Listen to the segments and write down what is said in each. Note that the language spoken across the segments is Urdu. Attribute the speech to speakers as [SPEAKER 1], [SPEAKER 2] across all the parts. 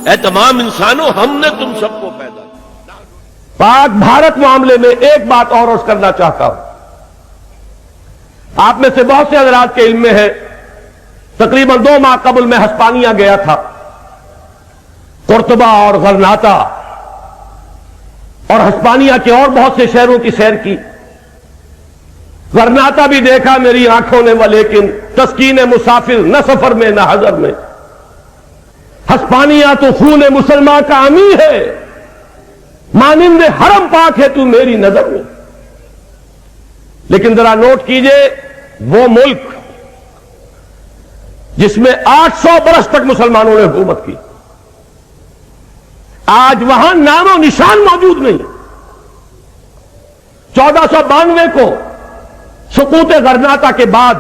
[SPEAKER 1] اے تمام انسانوں ہم نے تم سب کو پیدا کیا۔
[SPEAKER 2] پاک بھارت معاملے میں ایک بات اور عرض کرنا چاہتا ہوں، آپ میں سے بہت سے حضرات کے علم میں ہے، تقریباً 2 ماہ قبل میں ہسپانیہ گیا تھا، قرطبہ اور غرناطہ اور ہسپانیہ کے اور بہت سے شہروں کی سیر کی۔ غرناطہ بھی دیکھا میری آنکھوں نے، لیکن تسکین مسافر نہ سفر میں نہ حضر میں۔ ہسپانیہ تو خون مسلمان کا امی ہے، مانند حرم پاک ہے تو میری نظر میں۔ لیکن ذرا نوٹ کیجئے، وہ ملک جس میں 800 برس تک مسلمانوں نے حکومت کی، آج وہاں نام و نشان موجود نہیں۔ 1492 کو سقوط غرناطہ کے بعد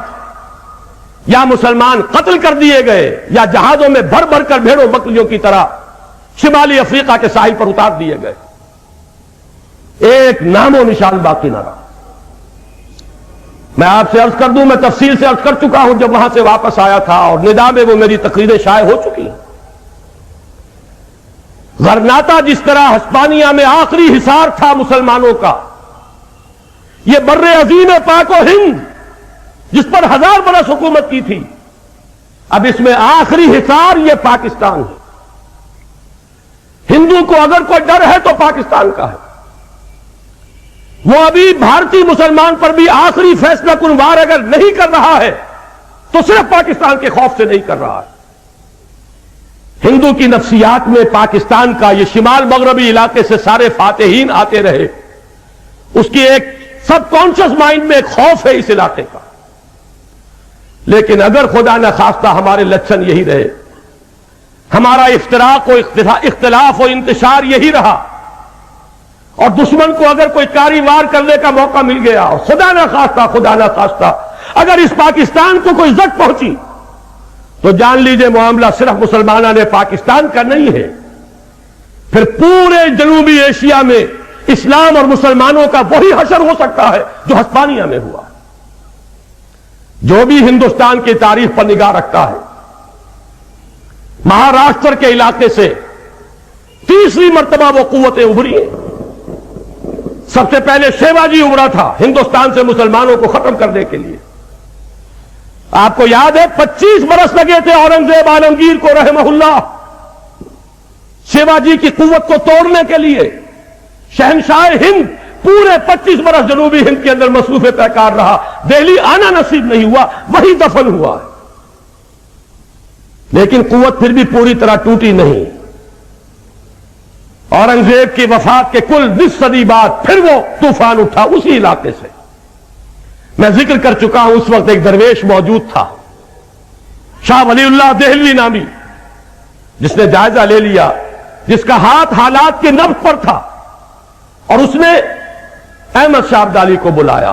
[SPEAKER 2] یا مسلمان قتل کر دیے گئے یا جہازوں میں بھر بھر کر بھیڑوں بکریوں کی طرح شمالی افریقہ کے ساحل پر اتار دیے گئے، ایک نام و نشان باقی نہ رہا۔ میں آپ سے عرض کر دوں، میں تفصیل سے عرض کر چکا ہوں جب وہاں سے واپس آیا تھا، اور ندا میں وہ میری تقریریں شائع ہو چکی ہیں۔ غرناطہ جس طرح ہسپانیہ میں آخری حصار تھا مسلمانوں کا، یہ بر عظیم پاک و ہند جس پر 1000 برس حکومت کی تھی، اب اس میں آخری حصار یہ پاکستان ہے۔ ہندو کو اگر کوئی ڈر ہے تو پاکستان کا ہے۔ وہ ابھی بھارتی مسلمان پر بھی آخری فیصلہ کن وار اگر نہیں کر رہا ہے تو صرف پاکستان کے خوف سے نہیں کر رہا ہے۔ ہندو کی نفسیات میں پاکستان کا یہ شمال مغربی علاقے سے سارے فاتحین آتے رہے، اس کی ایک سب کانشس مائنڈ میں ایک خوف ہے اس علاقے کا۔ لیکن اگر خدا نہ خواستہ ہمارے لچھن یہی رہے، ہمارا افتراق و اختلاف و انتشار یہی رہا، اور دشمن کو اگر کوئی کاری وار کرنے کا موقع مل گیا، اور خدا نہ خواستہ اگر اس پاکستان کو کوئی زد پہنچی، تو جان لیجئے معاملہ صرف مسلمانوں نے پاکستان کا نہیں ہے، پھر پورے جنوبی ایشیا میں اسلام اور مسلمانوں کا وہی حشر ہو سکتا ہے جو ہسپانیہ میں ہوا۔ جو بھی ہندوستان کی تاریخ پر نگاہ رکھتا ہے، مہاراشٹر کے علاقے سے تیسری مرتبہ وہ قوتیں ابھری ہیں۔ سب سے پہلے شیواجی ابھرا تھا ہندوستان سے مسلمانوں کو ختم کرنے کے لیے۔ آپ کو یاد ہے 25 برس لگے تھے اورنگزیب عالمگیر کو رحمہ اللہ شیواجی کی قوت کو توڑنے کے لیے۔ شہنشاہ ہند پورے 25 برس جنوبی ہند کے اندر مصروف پیکار رہا، دہلی آنا نصیب نہیں ہوا، وہی دفن ہوا ہے۔ لیکن قوت پھر بھی پوری طرح ٹوٹی نہیں۔ اورنگزیب کی وفات کے کل 20 صدی بعد پھر وہ طوفان اٹھا اسی علاقے سے۔ میں ذکر کر چکا ہوں، اس وقت ایک درویش موجود تھا، شاہ ولی اللہ دہلوی نامی، جس نے جائزہ لے لیا، جس کا ہاتھ حالات کے نبض پر تھا، اور اس نے احمد شاہ ابدالی کو بلایا۔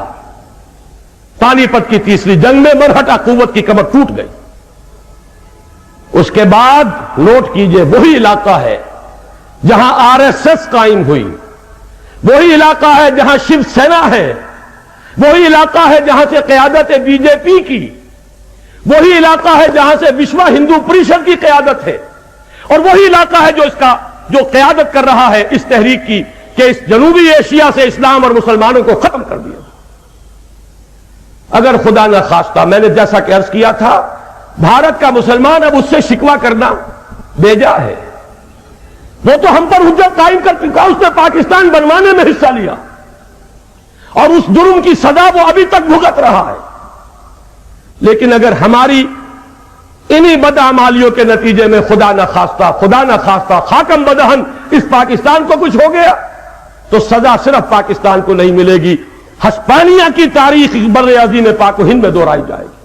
[SPEAKER 2] پانی پت کی تیسری جنگ میں مرہٹہ قوت کی کمر ٹوٹ گئی۔ اس کے بعد نوٹ کیجئے، وہی علاقہ ہے جہاں RSS قائم ہوئی، وہی علاقہ ہے جہاں شیو سینا ہے، وہی علاقہ ہے جہاں سے قیادت BJP کی، وہی علاقہ ہے جہاں سے وشوا ہندو پریشد کی قیادت ہے، اور وہی علاقہ ہے جو قیادت کر رہا ہے اس تحریک کی کہ اس جنوبی ایشیا سے اسلام اور مسلمانوں کو ختم کر دیا۔ اگر خدا نہ خواستہ، میں نے جیسا کہ عرض کیا تھا، بھارت کا مسلمان اب اس سے شکوہ کرنا بیجا ہے۔ وہ تو ہم پر حجت قائم کر چکا، اس نے پاکستان بنوانے میں حصہ لیا، اور اس جرم کی سزا وہ ابھی تک بھگت رہا ہے۔ لیکن اگر ہماری انہی بدعمالیوں کے نتیجے میں خدا نہ خواستہ خاکم بدہن اس پاکستان کو کچھ ہو گیا، تو سزا صرف پاکستان کو نہیں ملے گی، ہسپانیہ کی تاریخ بر عظیم پاک و ہند میں دہرائی جائے گی۔